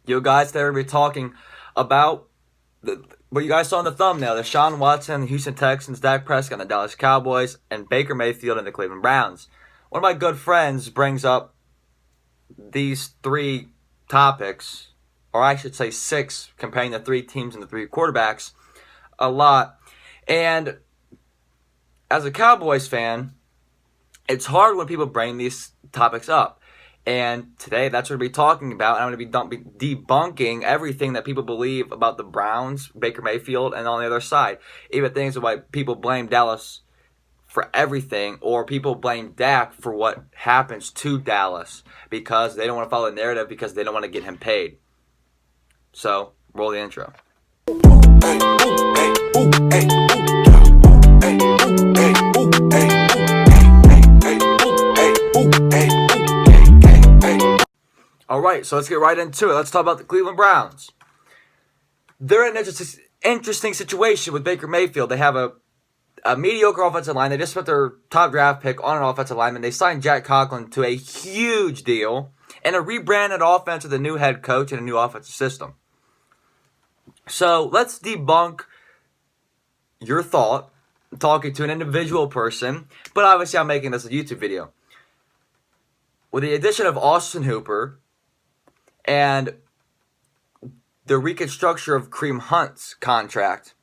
You guys, today we're going to be talking about what you guys saw in the thumbnail: Deshaun Watson, the Houston Texans, Dak Prescott, and the Dallas Cowboys, and Baker Mayfield and the Cleveland Browns. One of my good friends brings up these three topics, or I should say six, comparing the three teams and the three quarterbacks a lot. And as a Cowboys fan, it's hard when people bring these topics up. And today, that's what we're going to be talking about. I'm going to be debunking everything that people believe about the Browns, Baker Mayfield, and on the other side. Even things why people blame Dallas for everything, or people blame Dak for what happens to Dallas because they don't want to follow the narrative because they don't want to get him paid. So, roll the intro. All right, so let's get right into it. Let's talk about the Cleveland Browns. They're in an interesting situation with Baker Mayfield. They have a mediocre offensive line. They just put their top draft pick on an offensive lineman. They signed Jack Conklin to a huge deal and a rebranded offense with a new head coach and a new offensive system. So let's debunk your thought, talking to an individual person, but obviously I'm making this a YouTube video. With the addition of Austin Hooper and the reconstruction of Kareem Hunt's contract,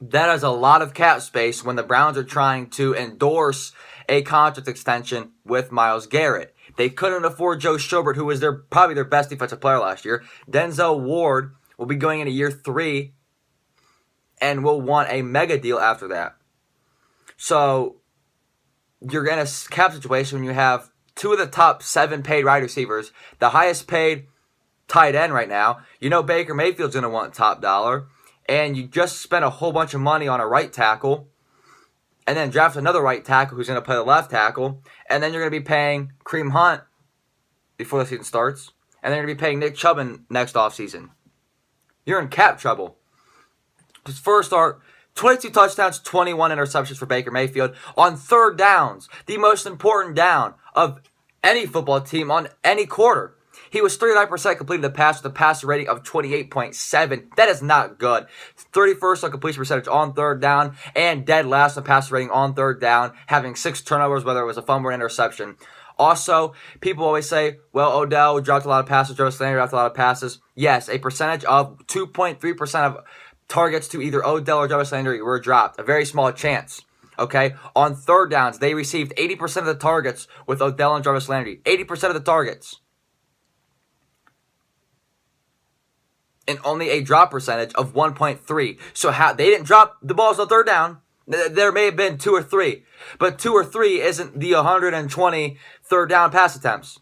that is a lot of cap space when the Browns are trying to endorse a contract extension with Myles Garrett. They couldn't afford Joe Schobert, who was probably their best defensive player last year. Denzel Ward will be going into year 3 and will want a mega deal after that. So you're in a cap situation when you have two of the top 7 paid wide receivers, the highest paid tight end right now. You know Baker Mayfield's going to want top dollar. And you just spent a whole bunch of money on a right tackle. And then draft another right tackle who's going to play the left tackle. And then you're going to be paying Kareem Hunt before the season starts. And then you're going to be paying Nick Chubb next offseason. You're in cap trouble. His first start, 22 touchdowns, 21 interceptions for Baker Mayfield on third downs, the most important down of any football team on any quarter. He was 39% completed the pass with a passer rating of 28.7. That is not good. 31st on completion percentage on third down, and dead last on passer rating on third down, having 6 turnovers, whether it was a fumble or interception. Also, people always say, well, Odell dropped a lot of passes, Jarvis Landry dropped a lot of passes. Yes, a percentage of 2.3% of targets to either Odell or Jarvis Landry were dropped. A very small chance. Okay? On third downs, they received 80% of the targets with Odell and Jarvis Landry. 80% of the targets. And only a drop percentage of 1.3. So they didn't drop the balls on third down. There may have been 2 or 3. But 2 or 3 isn't the 120 third down pass attempts.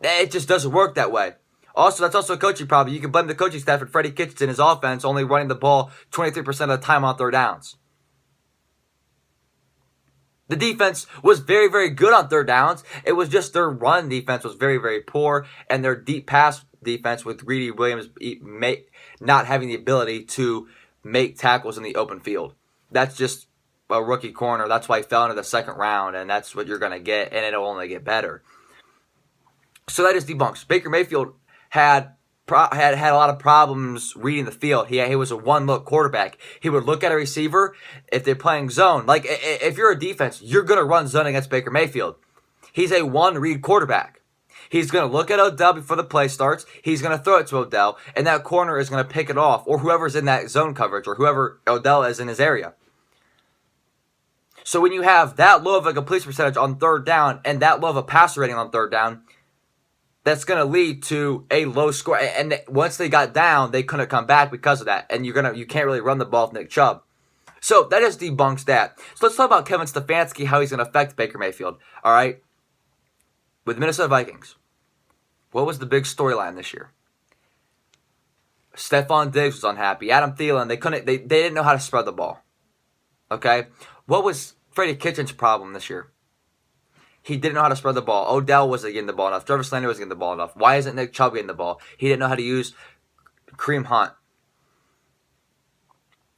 It just doesn't work that way. Also, that's also a coaching problem. You can blame the coaching staff and Freddie Kitchens and his offense only running the ball 23% of the time on third downs. The defense was very, very good on third downs. It was just their run defense was very, very poor, and their deep pass defense with Greedy Williams not having the ability to make tackles in the open field. That's just a rookie corner. That's why he fell into the second round, and that's what you're going to get, and it'll only get better. So that is debunks. Baker Mayfield had a lot of problems reading the field. He was a one-look quarterback. He would look at a receiver if they're playing zone. Like, if you're a defense, you're going to run zone against Baker Mayfield. He's a one-read quarterback. He's going to look at Odell before the play starts. He's going to throw it to Odell, and that corner is going to pick it off, or whoever's in that zone coverage, or whoever Odell is in his area. So when you have that low of a completion percentage on third down and that low of a passer rating on third down, that's going to lead to a low score. And once they got down, they couldn't come back because of that. And you can't really run the ball with Nick Chubb. So that just debunks that. So let's talk about Kevin Stefanski, how he's going to affect Baker Mayfield. All right. With the Minnesota Vikings, what was the big storyline this year? Stephon Diggs was unhappy. Adam Thielen, they didn't know how to spread the ball. Okay. What was Freddie Kitchens' problem this year? He didn't know how to spread the ball. Odell wasn't getting the ball enough. Jarvis Landry wasn't getting the ball enough. Why isn't Nick Chubb getting the ball? He didn't know how to use Kareem Hunt.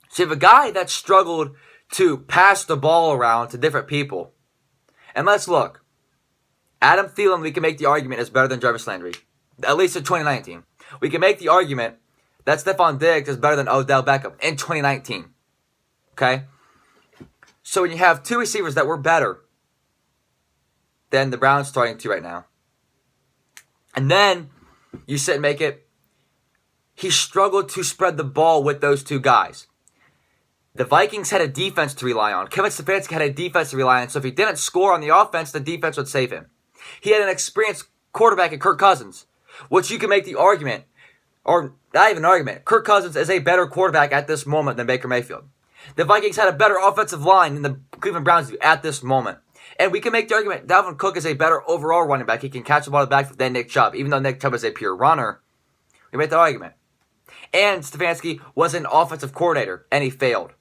So you have a guy that struggled to pass the ball around to different people. And let's look. Adam Thielen, we can make the argument, is better than Jarvis Landry. At least in 2019. we can make the argument that Stephon Diggs is better than Odell Beckham in 2019. Okay? So when you have two receivers that were better than the Browns starting to right now, and then you sit and make it, he struggled to spread the ball with those two guys. The Vikings had a defense to rely on. Kevin Stefanski had a defense to rely on. So if he didn't score on the offense, the defense would save him. He had an experienced quarterback in Kirk Cousins, which you can make the argument, or not even an argument. Kirk Cousins is a better quarterback at this moment than Baker Mayfield. The Vikings had a better offensive line than the Cleveland Browns do at this moment. And we can make the argument Dalvin Cook is a better overall running back. He can catch the ball in the backfield than Nick Chubb. Even though Nick Chubb is a pure runner, we make that argument. And Stefanski was an offensive coordinator, and he failed.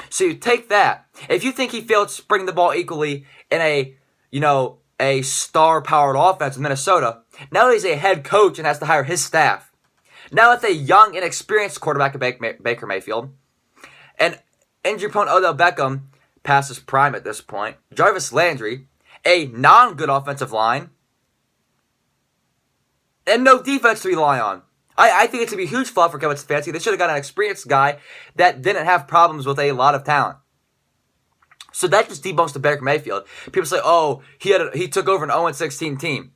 So you take that. If you think he failed spreading the ball equally in a star-powered offense in Minnesota, now he's a head coach and has to hire his staff. Now it's a young, inexperienced quarterback at Baker Mayfield. And injury-prone Odell Beckham, past his prime at this point. Jarvis Landry, a non-good offensive line. And no defense to rely on. I think it's going to be a huge flop for Kevin Stefanski. They should have got an experienced guy that didn't have problems with a lot of talent. So that just debunks the Baker Mayfield. People say, oh, he took over an 0-16 team.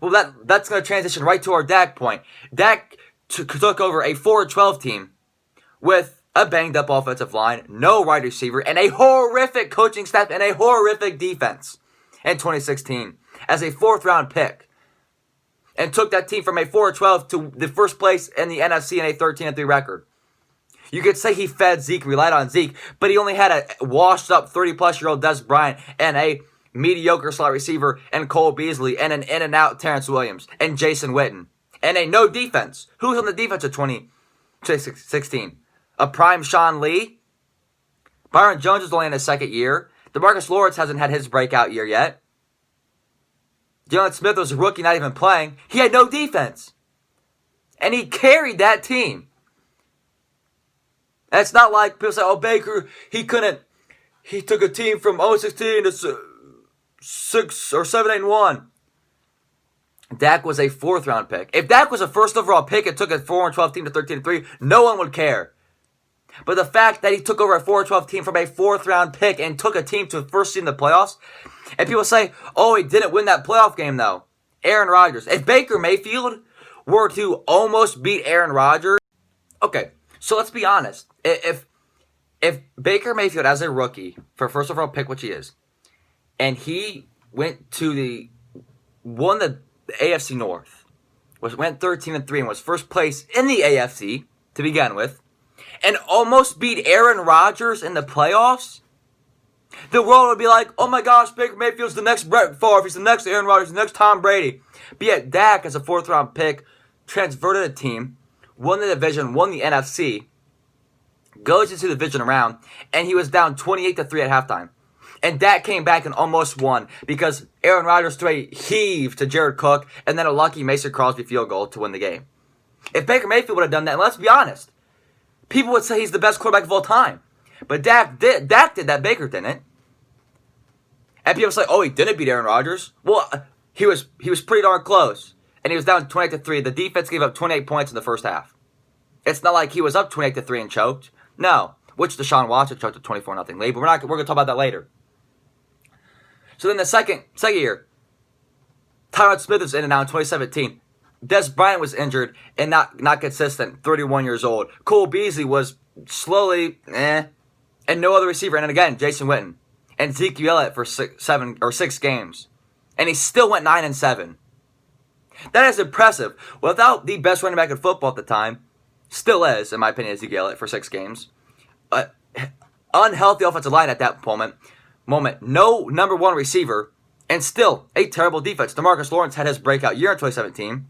Well, that's going to transition right to our Dak point. Dak took over a 4-12 team with a banged-up offensive line, no wide receiver, and a horrific coaching staff and a horrific defense in 2016 as a fourth-round pick. And took that team from a 4-12 to the first place in the NFC and a 13-3 record. You could say he fed Zeke, relied on Zeke, but he only had a washed-up 30-plus-year-old Des Bryant and a mediocre slot receiver and Cole Beasley and an in-and-out Terrence Williams and Jason Witten. And a no defense. Who was on the defense of 2016? A prime Sean Lee? Byron Jones is only in his second year. DeMarcus Lawrence hasn't had his breakout year yet. Jalen Smith was a rookie, not even playing. He had no defense. And he carried that team. And it's not like people say, oh, Baker, he took a team from 0-16 to 6 or 7-1. Dak was a fourth-round pick. If Dak was a first overall pick and took a 4-12 team to 13-3, no one would care. But the fact that he took over a 4-12 team from a fourth-round pick and took a team to the first seed in the playoffs, and people say, oh, he didn't win that playoff game, though. Aaron Rodgers. If Baker Mayfield were to almost beat Aaron Rodgers, okay, so let's be honest. If Baker Mayfield, as a rookie, for first overall pick, which he is, and he went to won the AFC North, went 13-3 and was first place in the AFC to begin with, and almost beat Aaron Rodgers in the playoffs, the world would be like, oh my gosh, Baker Mayfield's the next Brett Favre, he's the next Aaron Rodgers, the next Tom Brady. But yet Dak, as a fourth-round pick, transverted a team, won the division, won the NFC, goes into the division round, and he was down 28-3 at halftime. And Dak came back and almost won because Aaron Rodgers threw a heave to Jared Cook and then a lucky Mason Crosby field goal to win the game. If Baker Mayfield would have done that, and let's be honest, people would say he's the best quarterback of all time. But Dak did that. Baker didn't. And people say, oh, he didn't beat Aaron Rodgers. Well, he was pretty darn close. And he was down 28-3. The defense gave up 28 points in the first half. It's not like he was up 28-3 and choked. No. Which Deshaun Watson choked a 24-0 lead. But we're going to talk about that later. So then the second year, Tyron Smith was in and out in 2017. Des Bryant was injured and not consistent, 31 years old. Cole Beasley was slowly, and no other receiver. And then again, Jason Witten. And Zeke Elliott for 6 games. And he still went 9-7. That is impressive. Without the best running back in football at the time, still is, in my opinion, Zeke Elliott for 6 games. Unhealthy offensive line at that moment. No number one receiver. And still a terrible defense. DeMarcus Lawrence had his breakout year in 2017.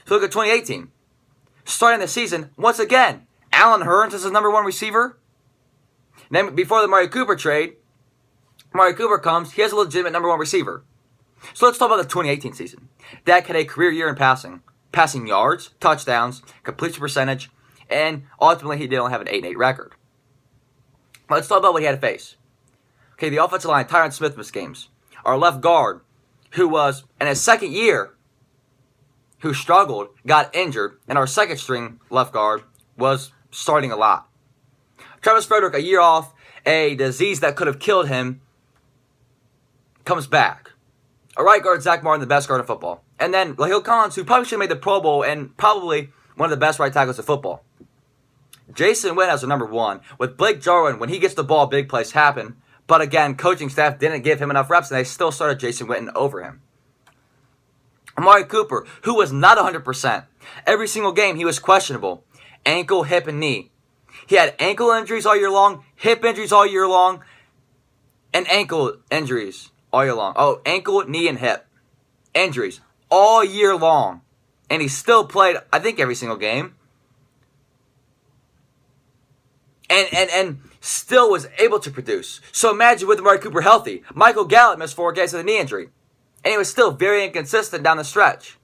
So look at 2018. Starting the season, once again, Allen Hurns is his number one receiver. Then before the Amari Cooper trade, Amari Cooper comes, he has a legitimate number one receiver. So let's talk about the 2018 season. Dak had a career year in passing yards, touchdowns, completion percentage, and ultimately he did only have an 8-8 record. Let's talk about what he had to face. Okay, the offensive line, Tyron Smith missed games. Our left guard, who was in his second year, who struggled, got injured, and our second string left guard was starting a lot. Travis Frederick, a year off, a disease that could have killed him, comes back. A right guard, Zach Martin, the best guard in football. And then Lahil Collins, who probably should have made the Pro Bowl and probably one of the best right tackles in football. Jason Witten as a number one. With Blake Jarwin, when he gets the ball, big plays happen. But again, coaching staff didn't give him enough reps, and they still started Jason Witten over him. Amari Cooper, who was not 100%. Every single game, he was questionable. Ankle, hip, and knee. He had ankle injuries all year long, hip injuries all year long, and ankle injuries all year long. Oh, ankle, knee, and hip injuries all year long. And he still played, I think, every single game. And still was able to produce. So imagine with Amari Cooper healthy. Michael Gallup missed 4 games with a knee injury. And he was still very inconsistent down the stretch.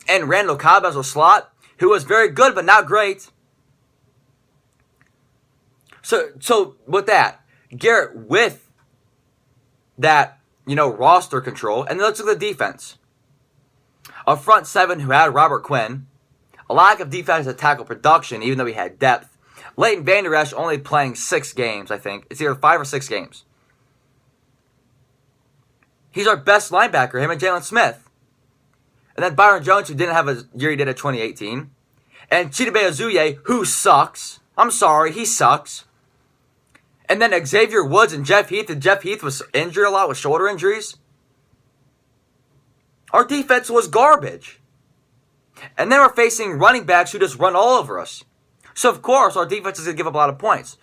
And Randall Cobb as a slot, who was very good but not great. So with that, Garrett with that, roster control. And then let's look at the defense. A front seven who had Robert Quinn. A lack of defensive tackle production, even though he had depth. Leighton Vander Esch only playing 6 games, I think. It's either 5 or 6 games. He's our best linebacker, him and Jalen Smith. And then Byron Jones, who didn't have a year he did in 2018. And Chidobe Azuye, who sucks. I'm sorry, he sucks. And then Xavier Woods and Jeff Heath. And Jeff Heath was injured a lot with shoulder injuries. Our defense was garbage. And then we're facing running backs who just run all over us. So, of course, our defense is going to give up a lot of points.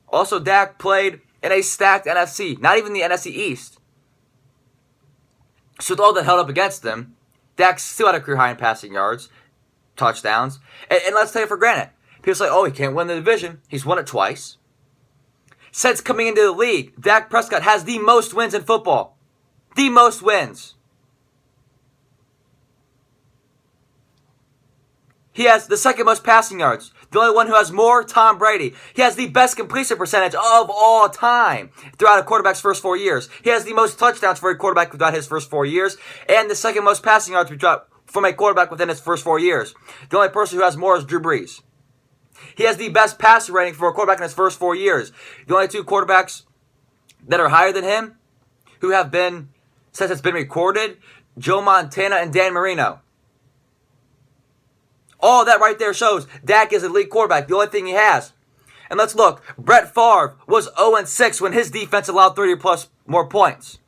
Also, Dak played in a stacked NFC, not even the NFC East. So, with all that held up against them, Dak still had a career high in passing yards, touchdowns. And let's take it for granted. People say, oh, he can't win the division. He's won it twice. Since coming into the league, Dak Prescott has the most wins in football. The most wins. He has the second most passing yards. The only one who has more, Tom Brady. He has the best completion percentage of all time throughout a quarterback's first 4 years. He has the most touchdowns for a quarterback throughout his first 4 years. And the second most passing yards from a quarterback within his first 4 years. The only person who has more is Drew Brees. He has the best passer rating for a quarterback in his first 4 years. The only 2 quarterbacks that are higher than him, who have been, since it's been recorded, Joe Montana and Dan Marino. All that right there shows Dak is an elite quarterback, the only thing he has. And let's look. Brett Favre was 0-6 when his defense allowed 30 plus more points.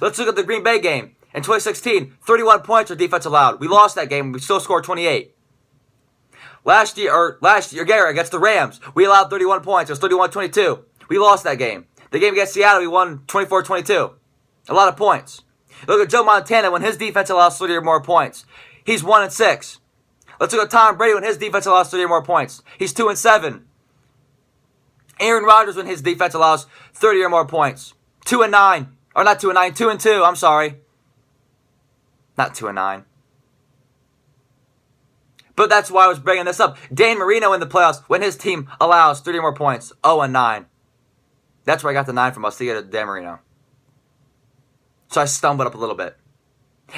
Let's look at the Green Bay game. In 2016, 31 points our defense allowed. We lost that game. We still scored 28. Last year, Garrett against the Rams, we allowed 31 points. It was 31-22. We lost that game. The game against Seattle, we won 24-22. A lot of points. Look at Joe Montana when his defense allows 30 or more points. He's 1-6. Let's look at Tom Brady when his defense allows 30 or more points. He's 2-7. Aaron Rodgers when his defense allows 30 or more points. 2-9. Or not 2-9, 2-2. I'm sorry. Not 2-9. But that's why I was bringing this up. Dan Marino in the playoffs when his team allows 30 or more points. 0-9. That's where I got the 9 from. I'll see it Dan Marino. So I stumbled up a little bit.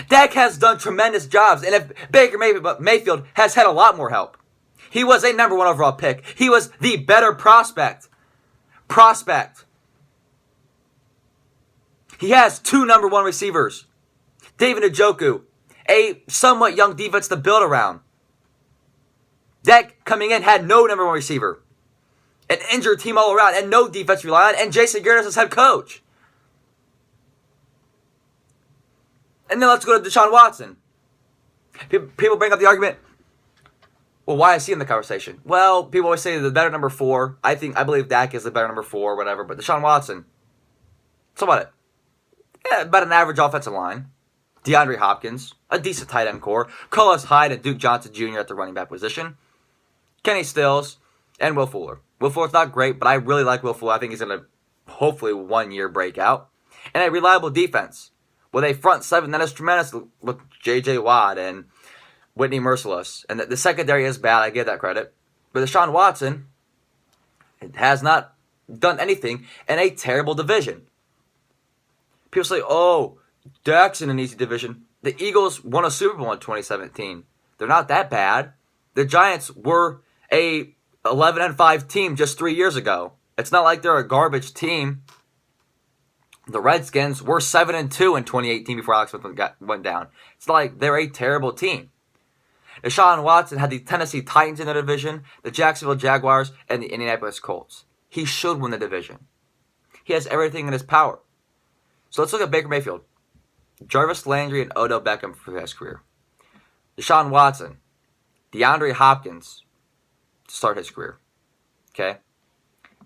Dak has done tremendous jobs, and if Baker Mayfield has had a lot more help. He was a number 1 overall pick. He was the better prospect. He has 2 number 1 receivers. David Njoku, a somewhat young defense to build around. Dak coming in had no number 1 receiver. An injured team all around and no defense to rely on, and Jason Garrett as head coach. And then let's go to Deshaun Watson. People bring up the argument, well, why is he in the conversation? Well, people always say the better number 4. I believe Dak is the better number 4, whatever. But Deshaun Watson, so about it. Yeah, about an average offensive line. DeAndre Hopkins, a decent tight end core. Carlos Hyde and Duke Johnson Jr. at the running back position. Kenny Stills and Will Fuller. Will Fuller's not great, but I really like Will Fuller. I think he's going to hopefully 1 year breakout. And a reliable defense. With a front 7 that is tremendous with J.J. Watt and Whitney Merciless. And the secondary is bad, I give that credit. But Deshaun Watson has not done anything in a terrible division. People say, oh, Dak's in an easy division. The Eagles won a Super Bowl in 2017. They're not that bad. The Giants were a 11-5 team just 3 years ago. It's not like they're a garbage team. The Redskins were 7-2 in 2018 before Alex Smith went down. It's not like they're a terrible team. Deshaun Watson had the Tennessee Titans in the division, the Jacksonville Jaguars, and the Indianapolis Colts. He should win the division. He has everything in his power. So let's look at Baker Mayfield. Jarvis Landry and Odell Beckham for his career. Deshaun Watson, DeAndre Hopkins to start his career. Okay?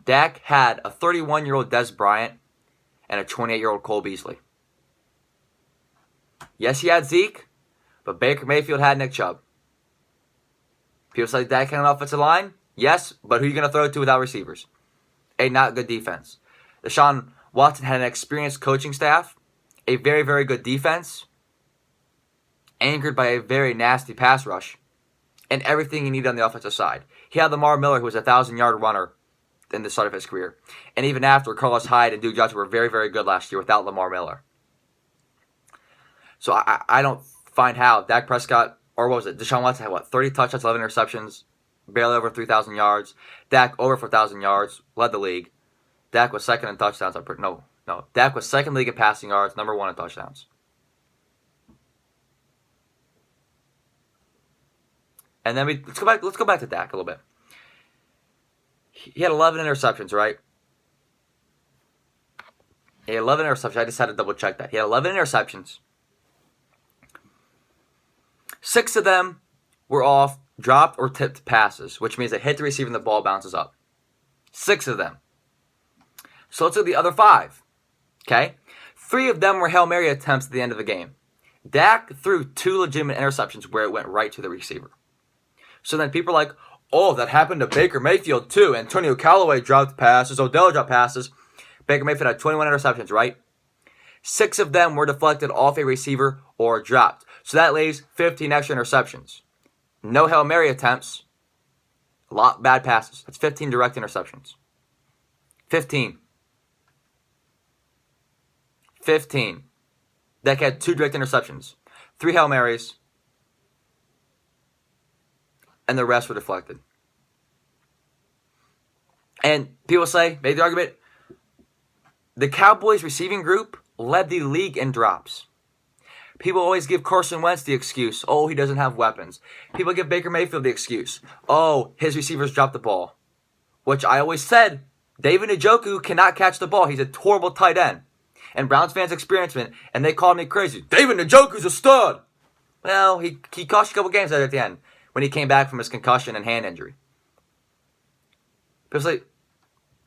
Dak had a 31-year-old Des Bryant and a 28-year-old Cole Beasley. Yes, he had Zeke, but Baker Mayfield had Nick Chubb. People say Dak had an offensive line? Yes, but who are you going to throw it to without receivers? A not good defense. Deshaun Watson had an experienced coaching staff, a very, very good defense, anchored by a very nasty pass rush, and everything he needed on the offensive side. He had Lamar Miller, who was a 1,000-yard runner in the start of his career. And even after, Carlos Hyde and Duke Johnson were very, very good last year without Lamar Miller. So I don't find how Dak Prescott, or what was it, Deshaun Watson had 30 touchdowns, 11 interceptions, barely over 3,000 yards. Dak over 4,000 yards, led the league. Dak was second in touchdowns. No. Dak was second league in passing yards, number one in touchdowns. And then let's go back to Dak a little bit. He had 11 interceptions, right? He had 11 interceptions. I just had to double check that. He had 11 interceptions. 6 of them were off dropped or tipped passes, which means they hit the receiver and the ball bounces up. 6 of them. So let's look at the other 5. Okay? 3 of them were Hail Mary attempts at the end of the game. Dak threw 2 legitimate interceptions where it went right to the receiver. So then people are like, oh, that happened to Baker Mayfield too. Antonio Callaway dropped passes. Odell dropped passes. Baker Mayfield had 21 interceptions, right? 6 of them were deflected off a receiver or dropped. So that leaves 15 extra interceptions. No Hail Mary attempts. A lot bad passes. That's 15 direct interceptions. 15. Dak had 2 direct interceptions. 3 Hail Marys. And the rest were deflected. And people say, make the argument, the Cowboys receiving group led the league in drops. People always give Carson Wentz the excuse, oh, he doesn't have weapons. People give Baker Mayfield the excuse, oh, his receivers dropped the ball. Which I always said, David Njoku cannot catch the ball. He's a horrible tight end. And Browns fans experienced it, and they called me crazy. David Njoku's a stud. Well, he cost you a couple games at the end when he came back from his concussion and hand injury. People say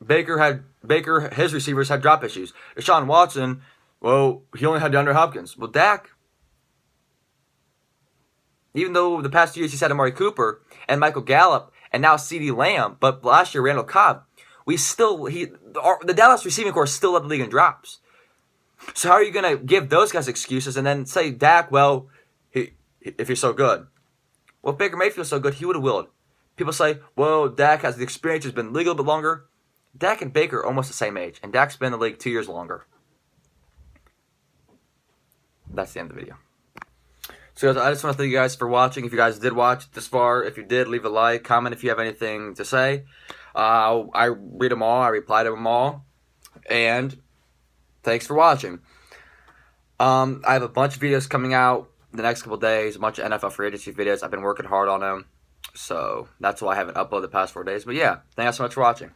Baker, his receivers had drop issues. Deshaun Watson, well, he only had DeAndre Hopkins. Well, Dak, even though the past 2 years he's had Amari Cooper and Michael Gallup and now CeeDee Lamb, but last year Randall Cobb, the Dallas receiving corps still led the league in drops. So how are you going to give those guys excuses and then say Dak, well, if you're so good? Well, if Baker Mayfield's so good, he would have willed. People say, well, Dak has the experience, has been legal a bit longer. Dak and Baker are almost the same age, and Dak's been in the league 2 years longer. That's the end of the video. So guys, I just want to thank you guys for watching. If you guys did watch this far, if you did, leave a like, comment if you have anything to say. I read them all. I reply to them all. And thanks for watching. I have a bunch of videos coming out the next couple days, a bunch of NFL free agency videos. I've been working hard on them. So that's why I haven't uploaded the past 4 days. But yeah, thanks so much for watching.